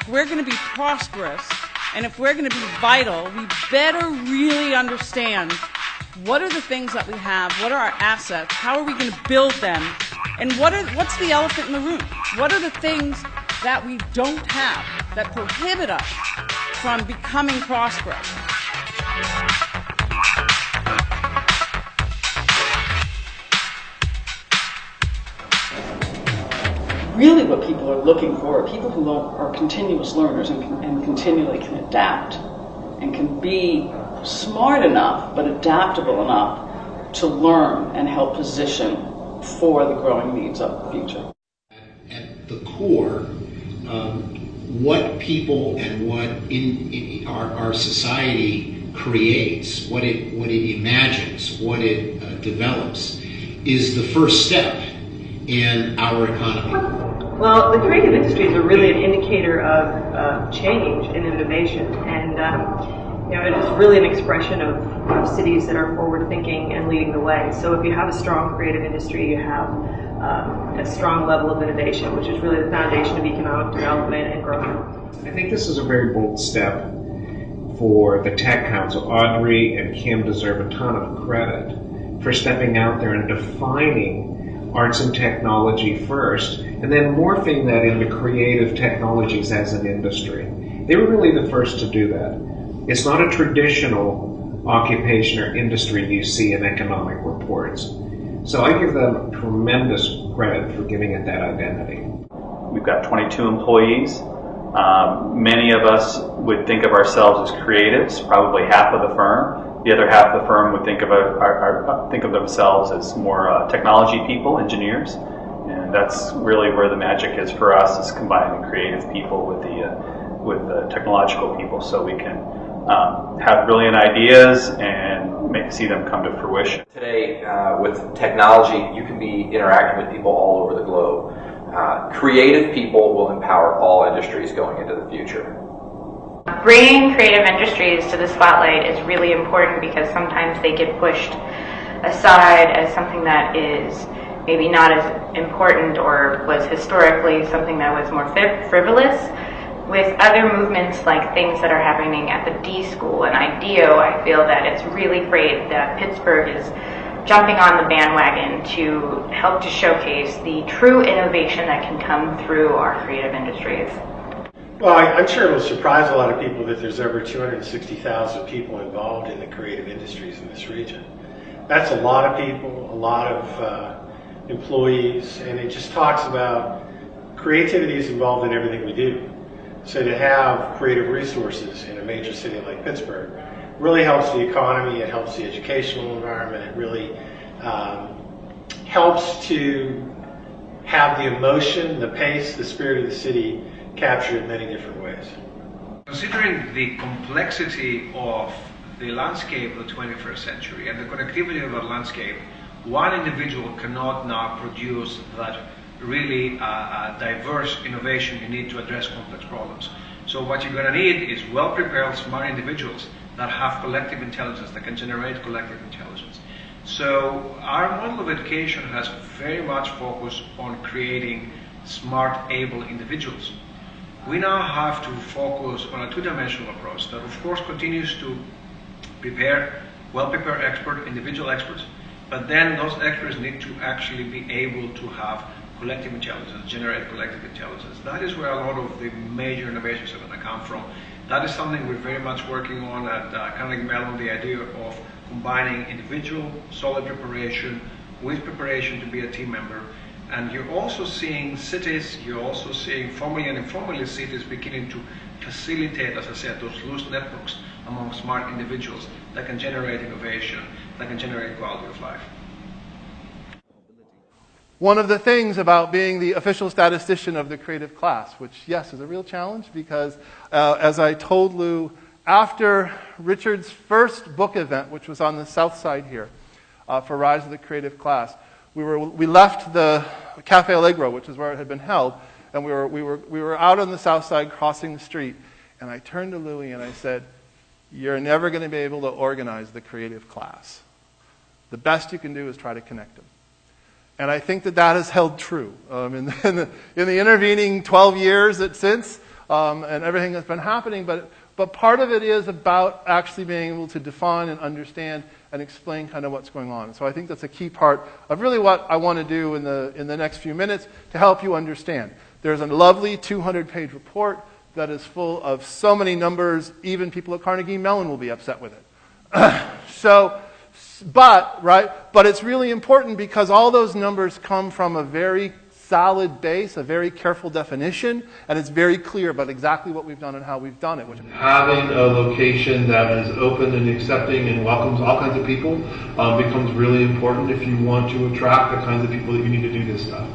If we're going to be prosperous, and if we're going to be vital, we better really understand what are the things that we have, what are our assets, how are we going to build them, and what's the elephant in the room? What are the things that we don't have that prohibit us from becoming prosperous? Really what people are looking for are people who are continuous learners and continually can adapt and can be smart enough but adaptable enough to learn and help position for the growing needs of the future. At the core, what people and what in our society creates, what it imagines, what it develops, is the first step in our economy. Well, the creative industries are really an indicator of change and innovation, and it is really an expression of cities that are forward-thinking and leading the way. So if you have a strong creative industry, you have a strong level of innovation, which is really the foundation of economic development and growth. I think this is a very bold step for the Tech Council. Audrey and Kim deserve a ton of credit for stepping out there and defining arts and technology first, and then morphing that into creative technologies as an industry. They were really the first to do that. It's not a traditional occupation or industry you see in economic reports. So I give them tremendous credit for giving it that identity. We've got 22 employees. Many of us would think of ourselves as creatives, probably half of the firm. The other half of the firm would think of themselves as more technology people, engineers, and that's really where the magic is for us, is combining the creative people with the technological people, so we can have brilliant ideas and see them come to fruition. Today, with technology, you can be interacting with people all over the globe. Creative people will empower all industries going into the future. Bringing creative industries to the spotlight is really important because sometimes they get pushed aside as something that is maybe not as important or was historically something that was more frivolous. With other movements like things that are happening at the D School and IDEO, I feel that it's really great that Pittsburgh is jumping on the bandwagon to help to showcase the true innovation that can come through our creative industries. Well, I'm sure it will surprise a lot of people that there's over 260,000 people involved in the creative industries in this region. That's a lot of people, a lot of employees, and it just talks about creativity is involved in everything we do. So to have creative resources in a major city like Pittsburgh really helps the economy, it helps the educational environment, it really helps to have the emotion, the pace, the spirit of the city captured in many different ways. Considering the complexity of the landscape of the 21st century and the connectivity of that landscape, one individual cannot now produce that really diverse innovation you need to address complex problems. So what you're going to need is well-prepared, smart individuals that have collective intelligence, that can generate collective intelligence. So our model of education has very much focused on creating smart, able individuals. We now have to focus on a two-dimensional approach that of course continues to prepare well-prepared individual experts, but then those experts need to actually be able to have collective intelligence, generate collective intelligence. That is where a lot of the major innovations are going to come from. That is something we're very much working on at Carnegie Mellon, the idea of combining individual solid preparation with preparation to be a team member. And you're also seeing cities, you're also seeing formally and informally cities beginning to facilitate, as I said, those loose networks among smart individuals that can generate innovation, that can generate quality of life. One of the things about being the official statistician of the creative class, which, yes, is a real challenge because, as I told Lou, after Richard's first book event, which was on the south side here, for Rise of the Creative Class, we left the Cafe Allegro, which is where it had been held, and we were out on the south side crossing the street, and I turned to Louie and I said, "You're never going to be able to organize the creative class." the best you can do is try to connect them. And I think that that has held true in the intervening 12 years since, and everything that's been happening. But part of it is about actually being able to define and understand and explain kind of what's going on. So I think that's a key part of really what I want to do in the next few minutes to help you understand. There's a lovely 200-page report that is full of so many numbers, even people at Carnegie Mellon will be upset with it. But it's really important because all those numbers come from a very solid base, a very careful definition, and it's very clear about exactly what we've done and how we've done it. Having a location that is open and accepting and welcomes all kinds of people becomes really important if you want to attract the kinds of people that you need to do this stuff.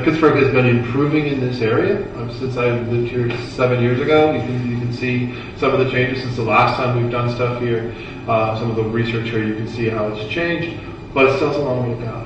Pittsburgh has been improving in this area since I lived here 7 years ago. You can see some of the changes since the last time we've done stuff here. Some of the research here, you can see how it's changed, but it's still a long way to go.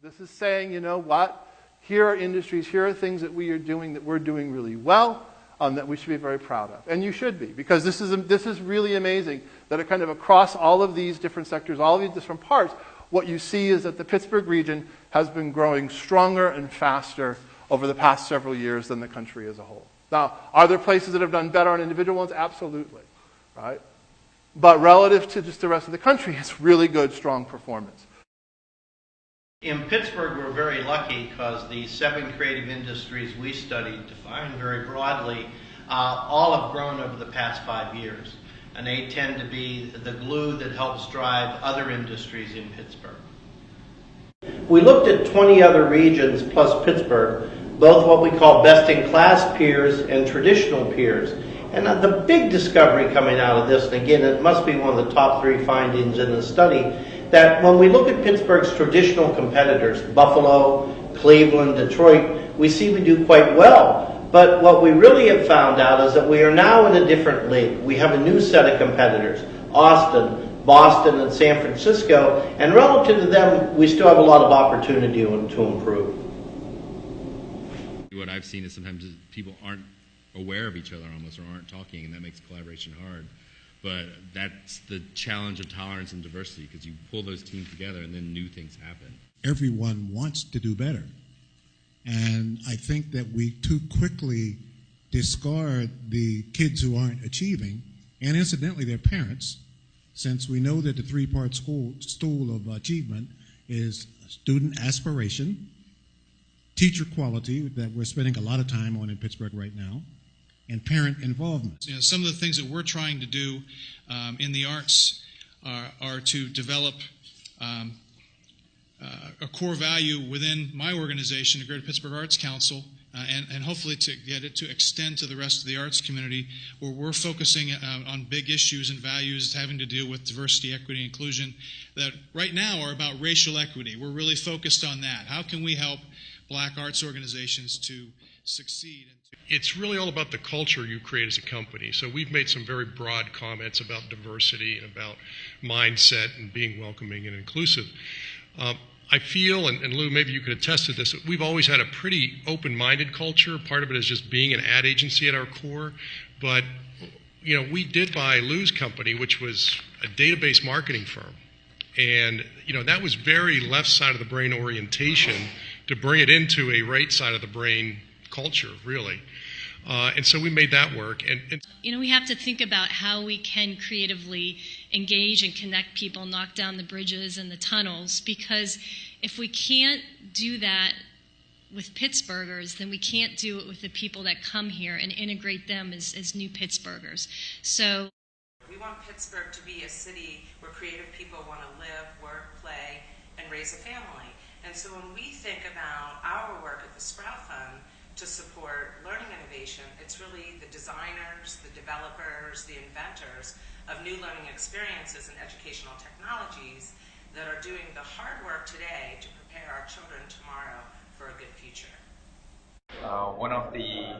This is saying, you know what? Here are industries, here are things that we are doing that we're doing really well, that we should be very proud of. And you should be, because this is really amazing that it kind of across all of these different sectors, all of these different parts, what you see is that the Pittsburgh region has been growing stronger and faster over the past several years than the country as a whole. Now, are there places that have done better on individual ones? Absolutely, right? But relative to just the rest of the country, it's really good, strong performance. In Pittsburgh, we're very lucky because the 7 creative industries we studied, defined very broadly, all have grown over the past 5 years. And they tend to be the glue that helps drive other industries in Pittsburgh. We looked at 20 other regions plus Pittsburgh, both what we call best-in-class peers and traditional peers. And the big discovery coming out of this, and again, it must be one of the top 3 findings in the study, that when we look at Pittsburgh's traditional competitors, Buffalo, Cleveland, Detroit, we see we do quite well. But what we really have found out is that we are now in a different league. We have a new set of competitors, Austin, Boston, and San Francisco, and relative to them, we still have a lot of opportunity to improve. What I've seen is sometimes people aren't aware of each other almost, or aren't talking, and that makes collaboration hard. But that's the challenge of tolerance and diversity, because you pull those teams together and then new things happen. Everyone wants to do better. And I think that we too quickly discard the kids who aren't achieving, and incidentally their parents, since we know that the 3-part stool of achievement is student aspiration, teacher quality, that we're spending a lot of time on in Pittsburgh right now, and parent involvement. You know, some of the things that we're trying to do in the arts are to develop a core value within my organization, the Greater Pittsburgh Arts Council, and hopefully to get it to extend to the rest of the arts community, where we're focusing on big issues and values having to do with diversity, equity, inclusion, that right now are about racial equity. We're really focused on that. How can we help black arts organizations to succeed? It's really all about the culture you create as a company. So we've made some very broad comments about diversity and about mindset and being welcoming and inclusive. I feel, and Lou, maybe you could attest to this, we've always had a pretty open-minded culture. Part of it is just being an ad agency at our core. But, you know, we did buy Lou's company, which was a database marketing firm. And, you know, that was very left side of the brain orientation to bring it into a right side of the brain culture, really. And so we made that work. And you know, we have to think about how we can creatively engage and connect people, knock down the bridges and the tunnels, because if we can't do that with Pittsburghers, then we can't do it with the people that come here and integrate them as new Pittsburghers. So we want Pittsburgh to be a city where creative people want to live, work, play, and raise a family. And so when we think about our work at the Sprout Fund to support learning innovation, it's really the designers, the developers, the inventors of new learning experiences and educational technologies that are doing the hard work today to prepare our children tomorrow for a good future. One of the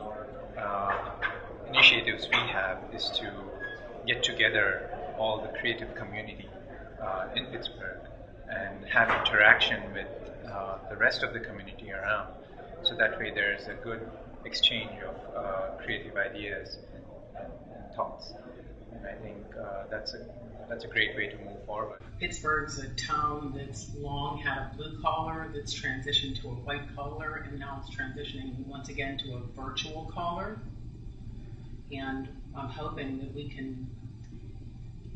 initiatives we have is to get together all the creative community in Pittsburgh and have interaction with the rest of the community around. So that way there's a good exchange of creative ideas thoughts. And I think that's a great way to move forward. Pittsburgh's a town that's long had a blue collar that's transitioned to a white collar, and now it's transitioning once again to a virtual collar. And I'm hoping that we can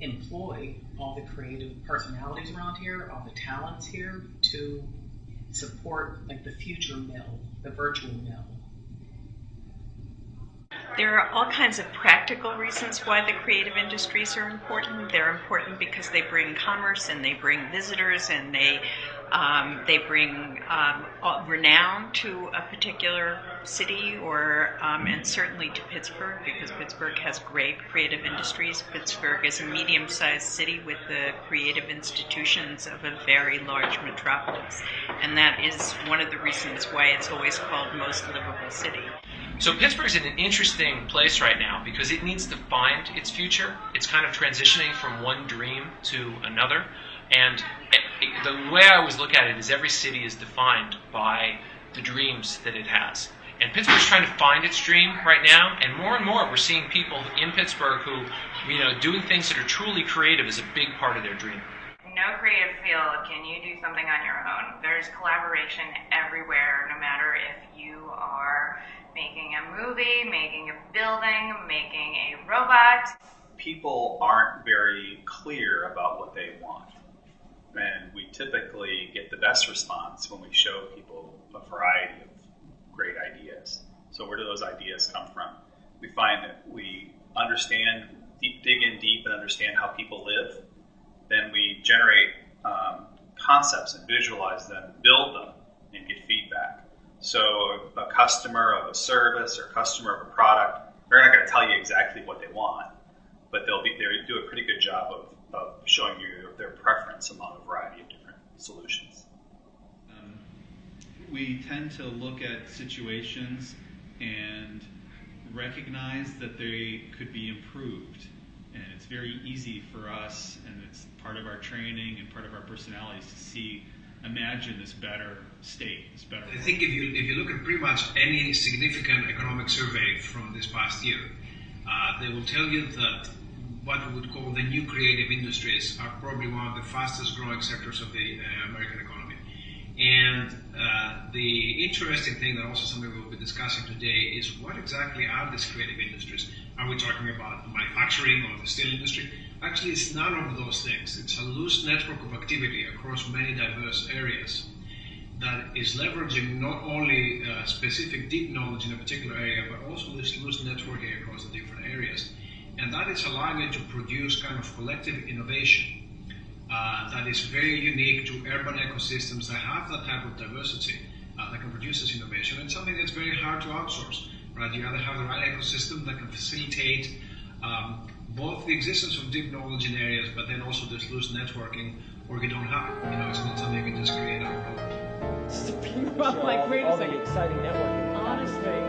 employ all the creative personalities around here, all the talents here, to support like the future mill, the virtual mill. There are all kinds of practical reasons why the creative industries are important. They're important because they bring commerce and they bring visitors and they bring renown to a particular city or and certainly to Pittsburgh, because Pittsburgh has great creative industries. Pittsburgh is a medium-sized city with the creative institutions of a very large metropolis, and that is one of the reasons why it's always called most livable city. So Pittsburgh's in an interesting place right now because it needs to find its future. It's kind of transitioning from one dream to another. And the way I always look at it is every city is defined by the dreams that it has. And Pittsburgh's trying to find its dream right now, and more we're seeing people in Pittsburgh who, doing things that are truly creative is a big part of their dream. No creative field can you do something on your own. There's collaboration everywhere, no matter if you are making a movie, making a building, making a robot. People aren't very clear about what they want. And we typically get the best response when we show people a variety of great ideas. So where do those ideas come from? We find that we understand, dig in deep and understand how people live. Then we generate concepts and visualize them, build them, and get feedback. So a customer of a service or customer of a product, they're not going to tell you exactly what they want, but they do a pretty good job of showing you their preference among a variety of different solutions. We tend to look at situations and recognize that they could be improved. And it's very easy for us, and it's part of our training and part of our personalities to imagine this better state, this better world. I think if you look at pretty much any significant economic survey from this past year, they will tell you that what we would call the new creative industries are probably one of the fastest growing sectors of the American economy. And the interesting thing that also something we'll be discussing today is what exactly are these creative industries? Are we talking about manufacturing or the steel industry? Actually, it's none of those things. It's a loose network of activity across many diverse areas that is leveraging not only specific deep knowledge in a particular area, but also this loose networking across the different areas. And that is allowing it to produce kind of collective innovation that is very unique to urban ecosystems that have that type of diversity that can produce this innovation. And something that's very hard to outsource, right? You either have the right ecosystem that can facilitate both the existence of deep knowledge in areas, but then also this loose networking, or you don't have it. It's not something you can just create out of nowhere. I'm like, wait a second. The exciting networking. Honestly.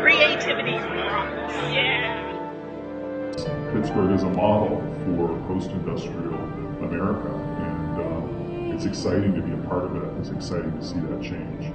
Creativity. Yeah. Pittsburgh is a model for post-industrial America, and it's exciting to be a part of it. It's exciting to see that change.